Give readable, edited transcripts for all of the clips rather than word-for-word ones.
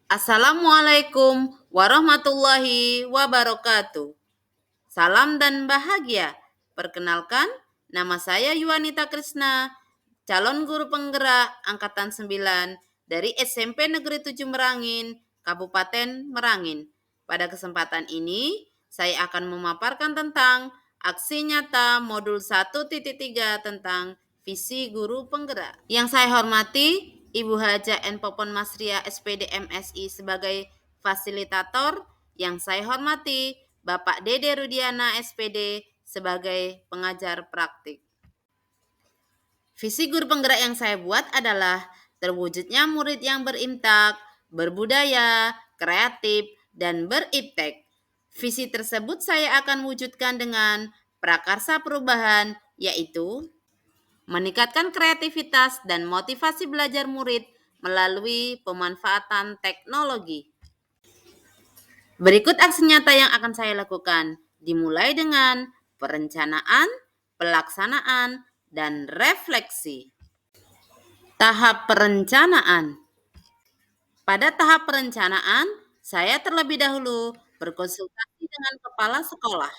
Assalamualaikum warahmatullahi wabarakatuh. Salam dan bahagia. Perkenalkan, nama saya Yuanita Krisna, calon guru penggerak Angkatan 9 dari SMP Negeri 7 Merangin, Kabupaten Merangin. Pada kesempatan ini, saya akan memaparkan tentang aksi nyata modul 1.3 tentang visi guru penggerak. Yang saya hormati, Ibu Haja N. Popon Masria SPD MSI sebagai fasilitator. Yang saya hormati, Bapak Dede Rudiana SPD sebagai pengajar praktik. Visi guru penggerak yang saya buat adalah terwujudnya murid yang berimtak, berbudaya, kreatif, dan beriptek. Visi tersebut saya akan wujudkan dengan prakarsa perubahan, yaitu meningkatkan kreativitas dan motivasi belajar murid melalui pemanfaatan teknologi. Berikut aksi nyata yang akan saya lakukan, dimulai dengan perencanaan, pelaksanaan, dan refleksi. Tahap perencanaan. Pada tahap perencanaan, saya terlebih dahulu berkonsultasi dengan kepala sekolah.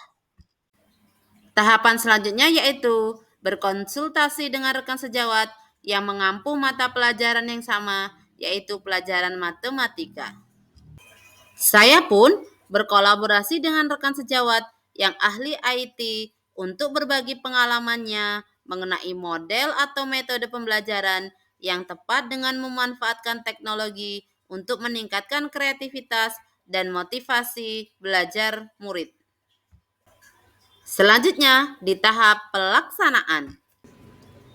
Tahapan selanjutnya yaitu berkonsultasi dengan rekan sejawat yang mengampu mata pelajaran yang sama, yaitu pelajaran matematika. Saya pun berkolaborasi dengan rekan sejawat yang ahli IT untuk berbagi pengalamannya mengenai model atau metode pembelajaran yang tepat dengan memanfaatkan teknologi untuk meningkatkan kreativitas dan motivasi belajar murid. Selanjutnya, di tahap pelaksanaan.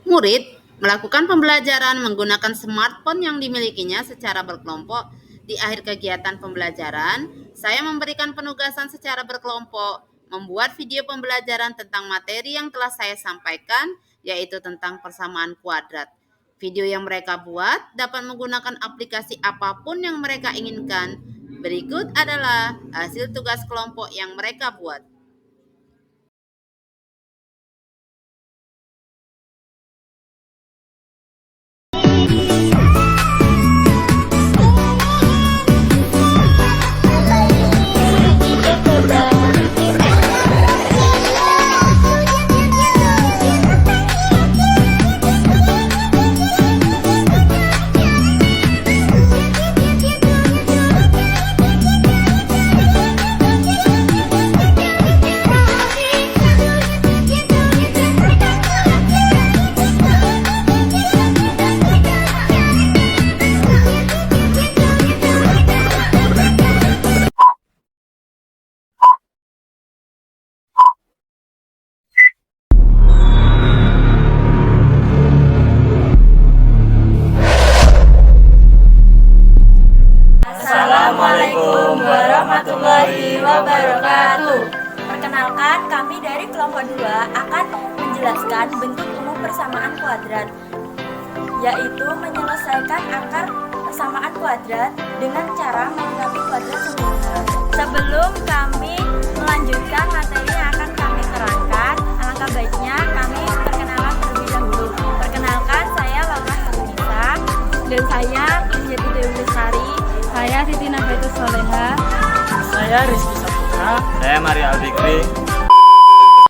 Murid melakukan pembelajaran menggunakan smartphone yang dimilikinya secara berkelompok. Di akhir kegiatan pembelajaran, saya memberikan penugasan secara berkelompok, membuat video pembelajaran tentang materi yang telah saya sampaikan, yaitu tentang persamaan kuadrat. Video yang mereka buat dapat menggunakan aplikasi apapun yang mereka inginkan. Berikut adalah hasil tugas kelompok yang mereka buat. Assalamualaikum warahmatullahi wabarakatuh. Perkenalkan, kami dari kelompok 2 akan menjelaskan bentuk umum persamaan kuadrat, yaitu menyelesaikan akar persamaan kuadrat dengan cara melengkapi kuadrat sempurna. Sebelum kami melanjutkan materi yang akan kami terangkan, alangkah baiknya kami perkenalan terlebih dahulu. Perkenalkan, saya Laura Harunisa. Dan saya Kunjati Dewi Lestari. Saya Siti Nabaitus Soleha. Saya Rizky Saputra. Saya Maria Albikri.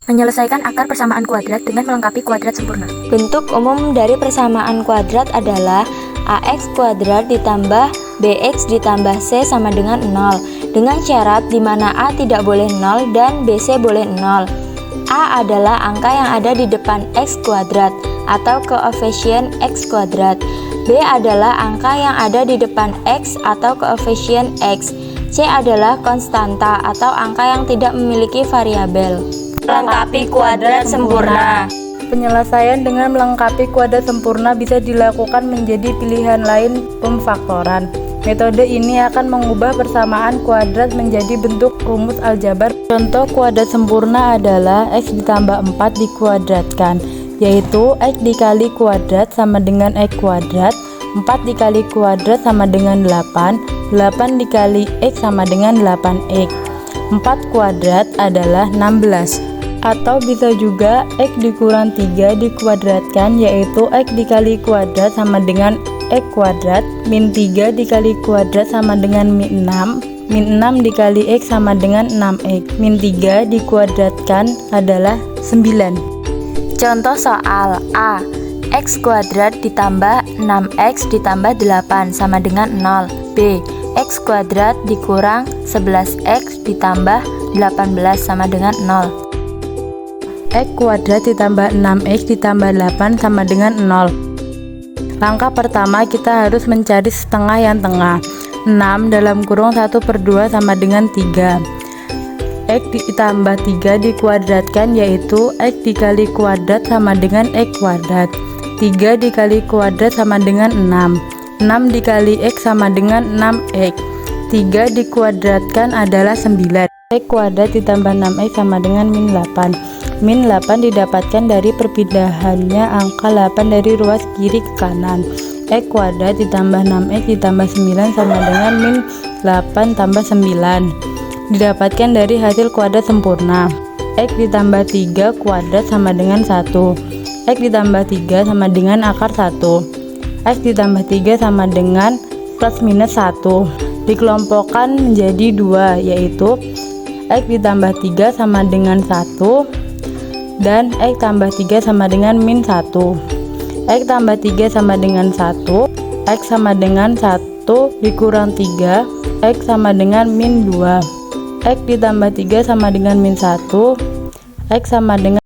Menyelesaikan akar persamaan kuadrat dengan melengkapi kuadrat sempurna. Bentuk umum dari persamaan kuadrat adalah AX kuadrat ditambah BX ditambah C sama dengan 0, dengan syarat di mana A tidak boleh 0 dan BC boleh 0. A adalah angka yang ada di depan X kuadrat atau koefisien X kuadrat. B adalah angka yang ada di depan X atau koefisien X. C adalah konstanta atau angka yang tidak memiliki variabel. Melengkapi kuadrat sempurna. Penyelesaian dengan melengkapi kuadrat sempurna bisa dilakukan menjadi pilihan lain pemfaktoran. Metode ini akan mengubah persamaan kuadrat menjadi bentuk rumus aljabar. Contoh kuadrat sempurna adalah X ditambah 4 dikuadratkan, yaitu X dikali kuadrat sama dengan X kuadrat, 4 dikali kuadrat sama dengan 8, 8 dikali X sama dengan 8X. 4 kuadrat adalah 16. Atau bisa juga X dikurang 3 dikuadratkan, yaitu X dikali kuadrat sama dengan X kuadrat. Min 3 dikali kuadrat sama dengan min 6. Min 6 dikali X sama dengan 6X. Min 3 dikuadratkan adalah 9. Contoh soal A. X kuadrat ditambah 6X ditambah 8 sama dengan 0. B. X kuadrat dikurang 11X ditambah 18 sama dengan 0. X kuadrat ditambah 6X ditambah 8 sama dengan 0. Langkah pertama kita harus mencari setengah yang tengah. 6 dalam kurung 1/2 sama dengan 3. X ditambah 3 dikuadratkan yaitu X dikali kuadrat sama dengan X kuadrat. 3 dikali kuadrat sama dengan 6. 6 dikali X sama dengan 6X. 3 dikuadratkan adalah 9. X kuadrat ditambah 6X sama dengan min 8. Min 8 didapatkan dari perpindahannya angka 8 dari ruas kiri ke kanan. X kuadrat ditambah 6X ditambah 9 sama dengan min 8 tambah 9. Didapatkan dari hasil kuadrat sempurna. X ditambah 3 kuadrat sama dengan 1. X ditambah 3 sama dengan akar 1. X ditambah 3 sama dengan plus minus 1. Dikelompokkan menjadi 2, yaitu X ditambah 3 sama dengan 1 dan X tambah 3 sama dengan min 1. X tambah 3 sama dengan 1. X sama dengan 1 dikurang 3. X sama dengan min 2. X ditambah 3 sama dengan min 1. X sama dengan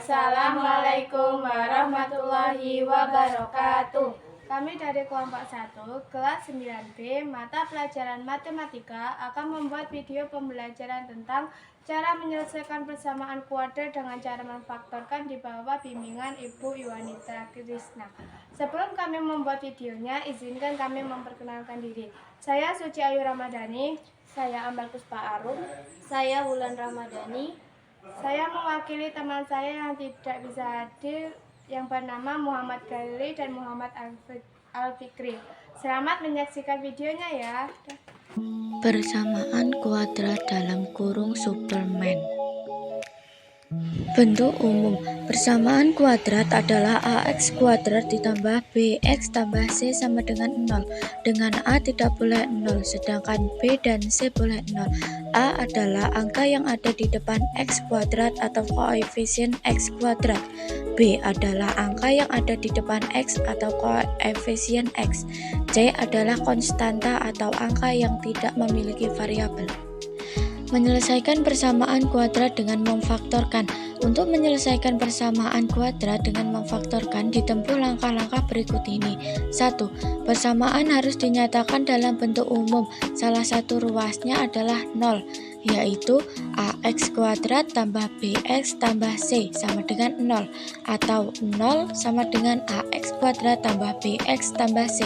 Assalamualaikum warahmatullahi wabarakatuh. Kami dari kelompok 1, kelas 9B, mata pelajaran matematika akan membuat video pembelajaran tentang cara menyelesaikan persamaan kuadrat dengan cara memfaktorkan di bawah bimbingan Ibu Yuwanita Krisna. Sebelum kami membuat videonya, izinkan kami memperkenalkan diri. Saya Suci Ayu Ramadhani, saya Ambal Puspa Arum, saya Wulan Ramadhani. Saya mewakili teman saya yang tidak bisa hadir yang bernama Muhammad Galili dan Muhammad Al-Fikri. Selamat menyaksikan videonya ya. Persamaan kuadrat dalam kurung Superman. Bentuk umum persamaan kuadrat adalah AX kuadrat ditambah BX tambah C sama dengan 0, dengan A tidak boleh 0 sedangkan B dan C boleh 0. A adalah angka yang ada di depan X kuadrat atau koefisien X kuadrat. B adalah angka yang ada di depan X atau koefisien X. C adalah konstanta atau angka yang tidak memiliki variabel. Menyelesaikan persamaan kuadrat dengan memfaktorkan. Untuk menyelesaikan persamaan kuadrat dengan memfaktorkan ditempuh langkah-langkah berikut ini. 1. Persamaan harus dinyatakan dalam bentuk umum. Salah satu ruasnya adalah 0, yaitu AX kuadrat tambah BX tambah C sama dengan 0, atau 0 sama dengan AX kuadrat tambah BX tambah C.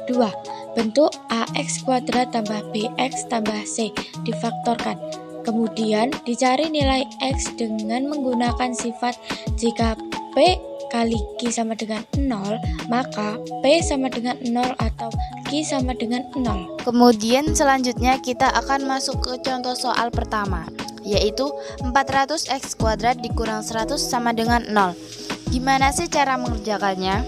2. Bentuk AX kuadrat tambah BX tambah C difaktorkan. Kemudian dicari nilai X dengan menggunakan sifat jika P kali Q sama dengan 0, maka P sama dengan 0 atau Q sama dengan 0. Kemudian selanjutnya kita akan masuk ke contoh soal pertama, yaitu 400x kuadrat dikurang 100 sama dengan 0. Gimana sih cara mengerjakannya?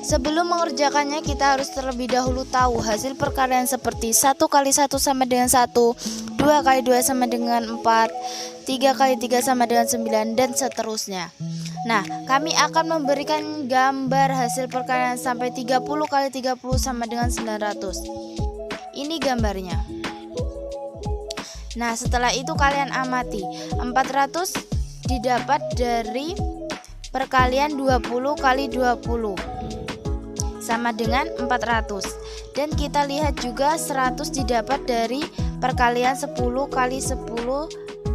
Sebelum mengerjakannya kita harus terlebih dahulu tahu hasil perkalian seperti 1 kali 1 sama dengan 1, 2 kali 2 sama dengan 4, 3 kali 3 sama dengan 9, dan seterusnya. Nah, kami akan memberikan gambar hasil perkalian sampai 30 kali 30 sama dengan 900. Ini gambarnya. Nah, setelah itu kalian amati. 400 didapat dari perkalian 20 kali 20 sama dengan 400. Dan kita lihat juga 100 didapat dari perkalian 10 kali 10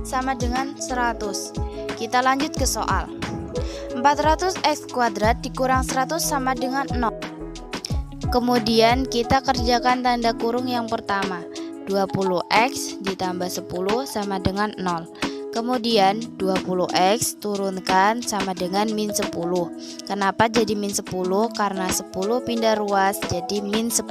sama dengan 100. Kita lanjut ke soal. 400x kuadrat dikurang 100 sama dengan 0. Kemudian kita kerjakan tanda kurung yang pertama. 20x ditambah 10 sama dengan 0. Kemudian 20x turunkan sama dengan min 10. Kenapa jadi min 10? Karena 10 pindah ruas jadi min 10.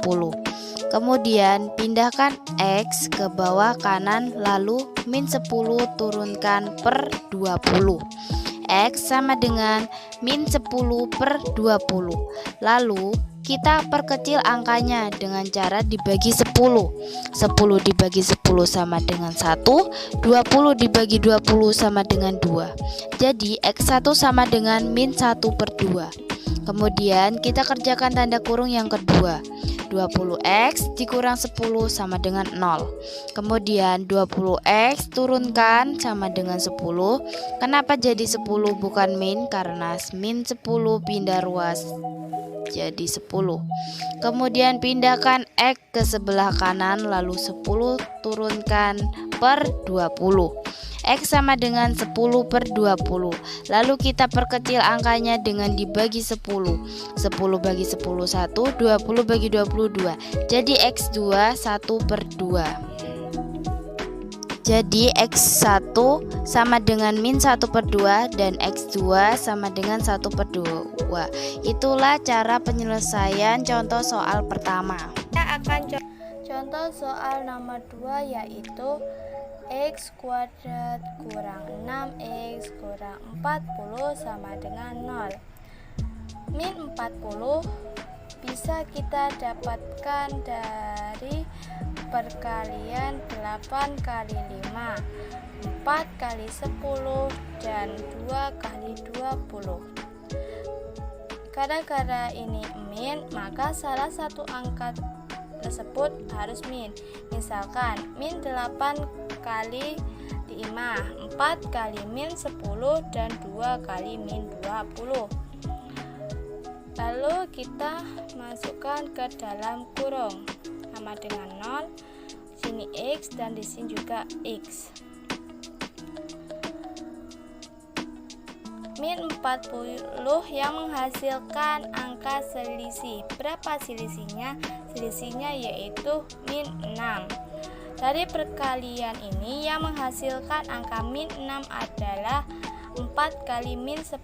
Kemudian pindahkan x ke bawah kanan, lalu min 10 turunkan per 20. X sama dengan min 10 per 20. Lalu kita perkecil angkanya dengan cara dibagi 10. 10 dibagi 10 sama dengan 1, 20 dibagi 20 sama dengan 2. Jadi X1 sama dengan min 1 per 2. Kemudian kita kerjakan tanda kurung yang kedua. 20x dikurang 10 sama dengan 0. Kemudian 20x turunkan sama dengan 10. Kenapa jadi 10 bukan min? Karena min 10 pindah ruas jadi 10. Kemudian pindahkan X ke sebelah kanan, lalu 10 turunkan per 20. X sama dengan 10 per 20. Lalu kita perkecil angkanya dengan dibagi 10. 10 bagi 10 1, 20 bagi 20 2. Jadi X2 1 per 2. Jadi X1 sama dengan min 1 per 2 dan X2 sama dengan 1 per 2. Itulah cara penyelesaian contoh soal pertama. Kita akan contoh soal nomor 2, yaitu x kuadrat kurang 6x kurang 40 sama dengan 0. Min 40 bisa kita dapatkan dari perkalian 8 kali 5, 4 kali 10, dan 2 kali 20. Gara-gara ini min, maka salah satu angka tersebut harus min. Misalkan min 8 kali 5, 4 kali min 10, dan 2 kali min 20. Lalu kita masukkan ke dalam kurung sama dengan 0, sini x dan di sini juga x. Min 40 yang menghasilkan angka selisih. Berapa selisihnya? Selisihnya yaitu min 6. Dari perkalian ini yang menghasilkan angka min 6 adalah 4 kali min 10.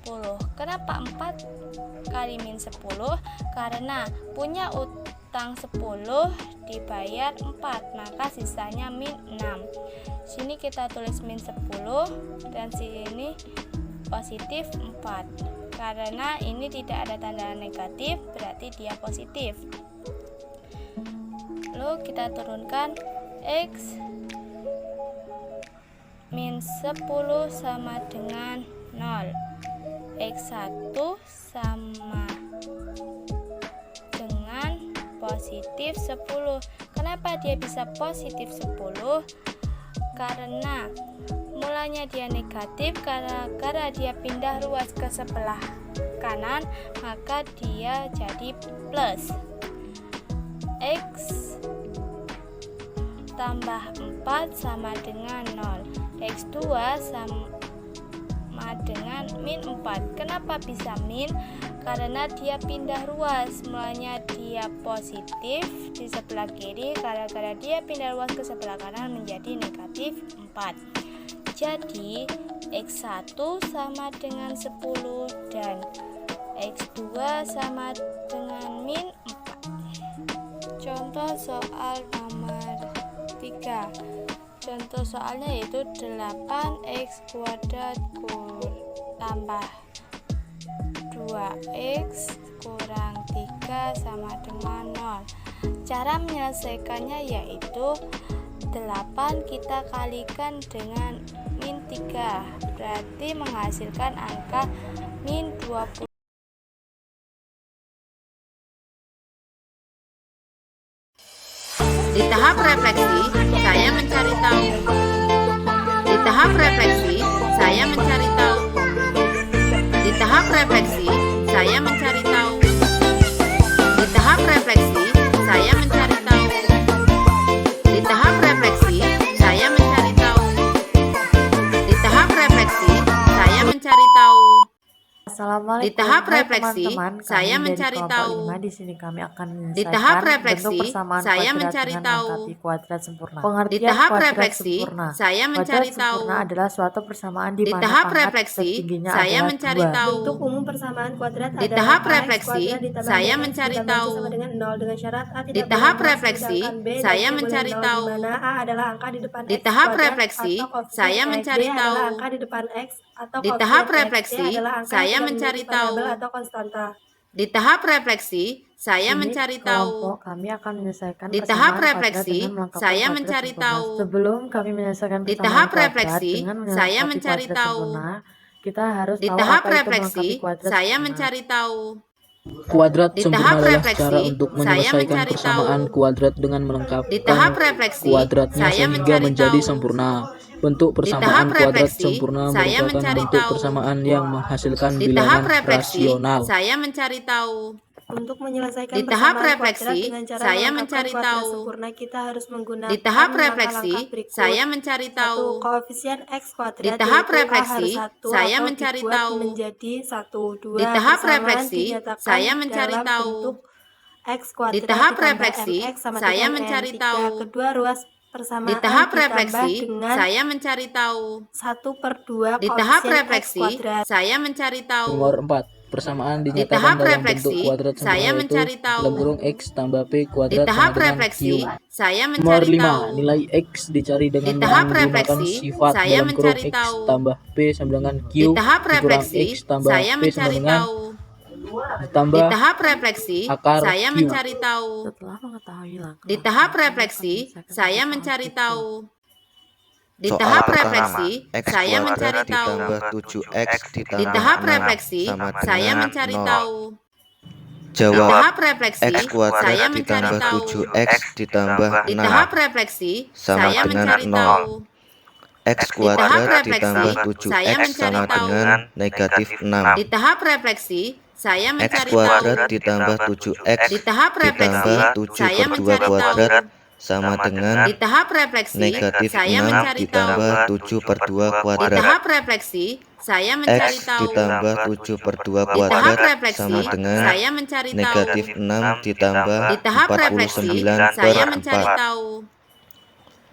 Kenapa 4 kali min 10? Karena punya utang 10 dibayar 4, maka sisanya min 6. Sini kita tulis min 10 dan sini positif 4. Karena ini tidak ada tanda negatif, berarti dia positif. Lalu kita turunkan x min 10 sama dengan 0. X1 sama dengan positif 10. Kenapa dia bisa positif 10? Karena mulanya dia negatif, gara-gara dia pindah ruas ke sebelah kanan, maka dia jadi plus. X tambah 4 sama dengan 0. X2 sama dengan min 4. Kenapa bisa min? Karena dia pindah ruas, mulanya dia positif di sebelah kiri, gara-gara dia pindah ruas ke sebelah kanan menjadi negatif 4. Jadi X1 sama dengan 10 dan X2 sama dengan min 4. Contoh soal nomor 3. Contoh soalnya yaitu 8x kuadrat tambah 2x kurang 3 sama dengan 0. Cara menyelesaikannya yaitu 8 kita kalikan dengan min 3, berarti menghasilkan angka min 20. Di tahap refleksi, saya mencari tahu. Di tahap refleksi, saya mencari tahu. Di tahap refleksi, saya mencari tahu. Di tahap refleksi, saya mencari tahu. Di tahap refleksi, saya mencari tahu. Di tahap refleksi, saya mencari tahu. Assalamualaikum. Di tahap Hai refleksi, teman-teman, saya kami mencari dari kelompok tahu. 5 di sini kami akan Di tahap menyelesaikan refleksi, bentuk persamaan saya kuadrat mencari dengan tahu. melengkapi kuadrat sempurna. Di Pengertian tahap kuadrat refleksi, sempurna. saya mencari Kuadrat tahu. sempurna adalah suatu persamaan di Di mana tahap pangkat refleksi, tertingginya saya adalah mencari 2. tahu. Bentuk umum persamaan kuadrat Di adalah tahap AX refleksi, kuadrat ditambah saya BX mencari ditambah C tahu. sama dengan 0 dengan syarat A Di tidak tahap boleh 0 refleksi, sedangkan B dan saya C boleh mencari 0 tahu. di mana A adalah angka di depan Di X tahap kuadrat refleksi, atau koefisien saya X, mencari B adalah tahu. angka di depan X atau Di koefisien tahap X, C refleksi, adalah angka saya yang tidak mencari memiliki variabel tahu. atau konstanta. Di tahap refleksi, saya Kini mencari kelompok tahu. kami akan menyelesaikan Di tahap persamaan kuadrat refleksi, dengan melengkapi saya kuadrat mencari sempurna. tahu. Sebelum kami menyelesaikan Di persamaan tahap kuadrat refleksi, dengan saya melengkapi mencari kuadrat tahu. sempurna, kita harus Di tahu tahap apa itu refleksi, melengkapi kuadrat saya sempurna. mencari tahu. Kuadrat Di sempurna tahap adalah refleksi, cara untuk saya menyelesaikan mencari persamaan tahu. kuadrat dengan Di melengkapkan tahap refleksi, kuadratnya saya sehingga mencari menjadi tahu. sempurna. Bentuk Di tahap persamaan kuadrat refleksi, sempurna saya merupakan mencari bentuk tahu. persamaan yang menghasilkan Di tahap bilangan refleksi, rasional. saya mencari tahu. Untuk menyelesaikan Di tahap persamaan refleksi, kuadrat dengan cara saya melengkapkan mencari kuadrat tahu. sempurna, kita harus menggunakan Di tahap langkah-langkah refleksi, berikut. saya mencari 1. tahu. Koefisien X kuadrat Di tahap yaitu A refleksi, harus 1 saya atau mencari dibuat tahu. menjadi 1. 2. Di tahap Persamaan refleksi, dinyatakan saya mencari dalam tahu. bentuk X Di kuadrat tahap ditambah refleksi, MX sama saya dengan mencari N. 3. tahu. Kedua, ruas Di persamaan tahap ditambah refleksi, dengan saya mencari tahu. 1/2 Di tahap koefisien X refleksi, kuadrat. saya mencari tahu. Nomor 4. Persamaan Di dinyatakan tahap dalam bentuk refleksi, kuadrat saya sempurna yaitu mencari tahu. dalam kurung X tambah P Di kuadrat tahap sama dengan Q. refleksi, saya Nomor mencari 5. tahu. Nilai X dicari Di dengan tahap menggunakan refleksi, sifat saya dalam kurung mencari X tahu. tambah P sama dengan Q Di tahap dikurang refleksi, X tambah saya P sama mencari dengan tahu. Di ditambah tahap refleksi, akar saya Q. mencari tahu. Setelah mengetahui langkah Di tahap kami akan refleksi, menyelesaikan saya persoalan mencari berikut. tahu. Di Soal tahap pertama, refleksi, X saya kuadrat mencari tahu. ditambah 7X Di ditambah tahap 6 refleksi, sama saya dengan mencari 0. tahu. Di Jawab, tahap refleksi, X kuadrat saya mencari ditambah tahu. 7X ditambah Di tahap 6 refleksi, sama saya dengan mencari 0. tahu. X Di tahap kuadrat refleksi, ditambah saya 7X mencari sama tahu. dengan negatif 6. Di tahap refleksi, saya X mencari kuadrat tahu. ditambah 7X Di tahap refleksi, ditambah 7 saya per 2 mencari kuadrat tahu. sama dengan Di tahap refleksi, negatif saya 6 mencari tahu. ditambah 7 per 2 Di kuadrat. tahap refleksi, saya mencari X tahu. ditambah 7 per 2 Di tahap kuadrat refleksi, sama dengan saya mencari tahu. negatif 6 ditambah Di tahap refleksi, 49 per saya mencari 4. tahu.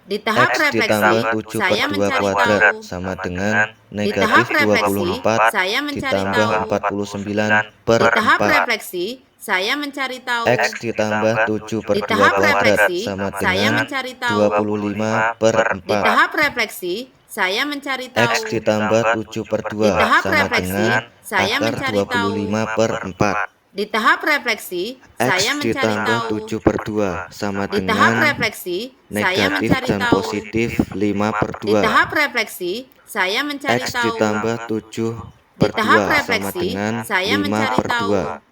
Di tahap X refleksi, ditambah 7 per saya 2 mencari kuadrat tahu. sama dengan Di tahap negatif refleksi, 24 saya mencari ditambah tahu. 49 per Di tahap 4. refleksi, saya mencari tahu. X ditambah 7 per Di 2 tahap kuadrat refleksi, sama saya dengan mencari tahu. 25 per Di 4. tahap refleksi, saya mencari tahu. X ditambah 7 per 2 Di tahap sama refleksi, dengan saya akar mencari tahu. 25 per 4. Di tahap refleksi, saya X mencari ditambah tahu. 7 per 2 sama Di tahap dengan refleksi, saya negatif mencari dan tahu. positif 5 per Di 2. tahap refleksi, saya mencari X tahu. ditambah 7 Di per tahap 2 sama refleksi, dengan saya 5 mencari per tahu. 2.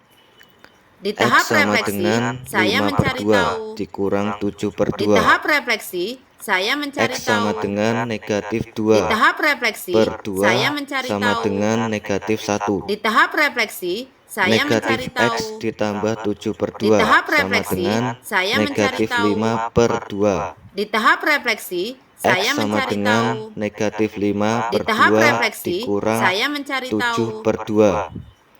Di X tahap sama refleksi, dengan saya 5 per mencari 2 tahu. dikurang 7 per Di 2. tahap refleksi, saya mencari X sama tahu. dengan negatif Di 2 tahap refleksi, per 2 saya mencari sama tahu. dengan negatif 1. Di tahap refleksi, saya mencari Negatif tahu. X ditambah 7 per Di 2 tahap sama refleksi, dengan saya mencari negatif tahu. 5 per 2. Di tahap refleksi, X saya sama mencari dengan tahu. negatif 5 Di per tahap 2 refleksi, dikurang saya mencari 7 tahu. per 2.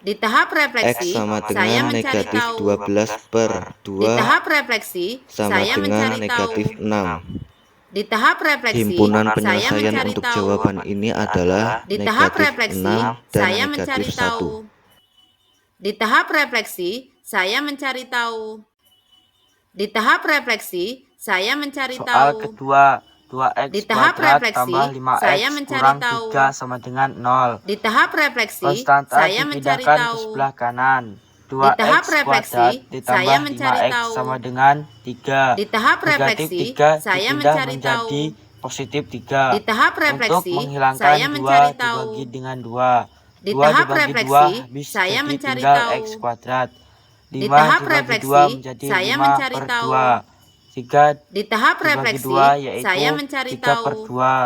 Di tahap X refleksi, sama saya dengan mencari negatif tahu. 12 per Di 2 tahap refleksi, sama saya dengan mencari negatif tahu. 6. Di tahap refleksi, Himpunan saya penyelesaian mencari untuk tahu. jawaban ini adalah Di tahap negatif refleksi, 6 dan saya mencari negatif tahu. 1. Di tahap refleksi, saya mencari tahu. Di tahap refleksi, saya mencari Soal tahu. kedua, 2x Di tahap kuadrat refleksi, tambah 5x saya mencari kurang tahu. 3 sama dengan 0. Di tahap refleksi, Konstanta saya mencari dipindahkan ke tahu. sebelah kanan. Di tahap 2x refleksi, kuadrat saya ditambah mencari 5x tahu. sama dengan 3. Di tahap Negatif refleksi, 3 saya dipindah mencari menjadi tahu. positif 3. Di tahap Untuk refleksi, menghilangkan saya 2 mencari tahu. dibagi dengan 2. Di 2 tahap dibagi refleksi, 2 habis saya jadi mencari tinggal tahu. x kuadrat. 5 Di tahap dibagi refleksi, 2 menjadi saya 5 mencari per tahu. 2. 3 Di tahap dibagi refleksi, 2 yaitu saya mencari 3 per tahu. 2.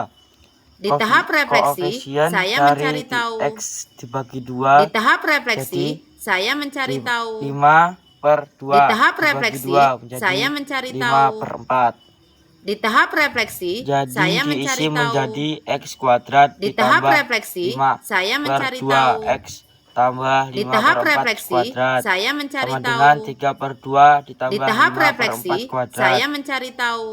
Di tahap refleksi, Koefisien saya dari mencari tahu. x dibagi 2 Di tahap refleksi, jadi saya mencari tahu. 5 per 2 Di tahap dibagi refleksi, 2 menjadi saya mencari 5 tahu. per 4. Di tahap refleksi, Jadi saya mencari diisi tahu. menjadi x kuadrat Di tahap ditambah refleksi, 5 saya per mencari 2 tahu. x tambah Di 5 tahap per 4 refleksi, kuadrat saya mencari sama dengan tahu. 3 per 2 ditambah Di tahap 5 per refleksi, 4 kuadrat. saya mencari tahu.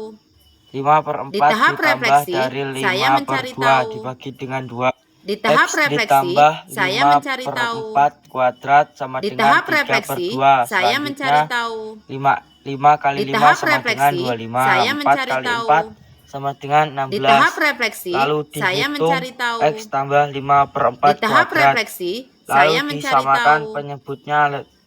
5 per 4 Di tahap ditambah refleksi, dari saya 5 per mencari 2 tahu. dibagi dengan 2. Di tahap X refleksi, ditambah saya 5 mencari per tahu. 4 kuadrat sama Di dengan tahap 3 per refleksi, 2. saya mencari Selanjutnya tahu. 5 kali Di 5 tahap sama dengan refleksi, 25. saya 4 mencari kali tahu. 4 sama dengan 16. Di tahap refleksi, Lalu saya dihitung mencari tahu. X tambah 5 per 4 Di tahap kuadrat. refleksi, Lalu saya mencari disamakan tahu. penyebutnya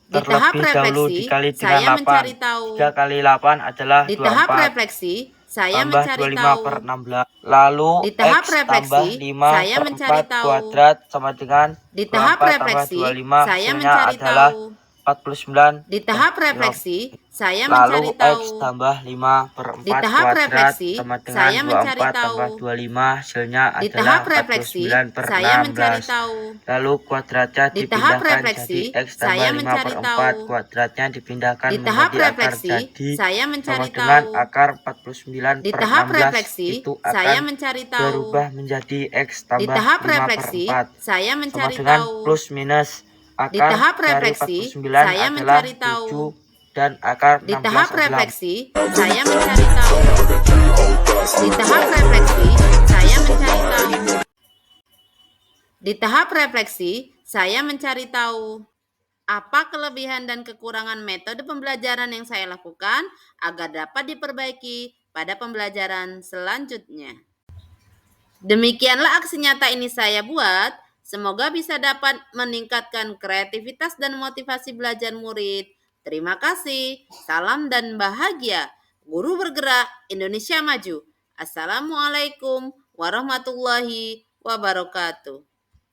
Di tahap terlebih dahulu refleksi, dikali saya dengan mencari 8. tahu. 3 kali 8 adalah Di tahap 24. refleksi, saya Tambah mencari 25 tahu. per 16. Lalu Di tahap X refleksi, tambah 5 saya per mencari 4 tahu. kuadrat sama dengan Di tahap 24 tambah refleksi, 25 saya hasilnya mencari adalah tahu. 49. Di tahap refleksi, saya Lalu mencari tahu. X tambah 5 per 4 Di tahap kuadrat refleksi, sama dengan saya mencari 24 tahu. tambah 25 hasilnya Di adalah tahap refleksi, 49 per saya mencari 16. tahu. Lalu kuadratnya Di tahap dipindahkan refleksi, jadi X tambah saya 5 mencari per 4 tahu. kuadratnya dipindahkan Di tahap menjadi akar refleksi, jadi saya sama mencari dengan tahu. akar 49 Di per tahap 16 refleksi, itu saya akan mencari tahu. berubah menjadi X Di tambah tahap 5 per refleksi, 4 saya sama mencari dengan tahu. plus minus. Di Akar tahap dari refleksi, 49 saya adalah mencari tahu. 7 dan akar Di 16 tahap adalah refleksi, saya mencari tahu. Di tahap refleksi, saya mencari tahu. Di tahap refleksi, saya mencari tahu. Apa kelebihan dan kekurangan metode pembelajaran yang saya lakukan agar dapat diperbaiki pada pembelajaran selanjutnya. Demikianlah aksi nyata ini saya buat. Semoga bisa dapat meningkatkan kreativitas dan motivasi belajar murid. Terima kasih. Salam dan bahagia. Guru bergerak, Indonesia maju. Assalamualaikum warahmatullahi wabarakatuh.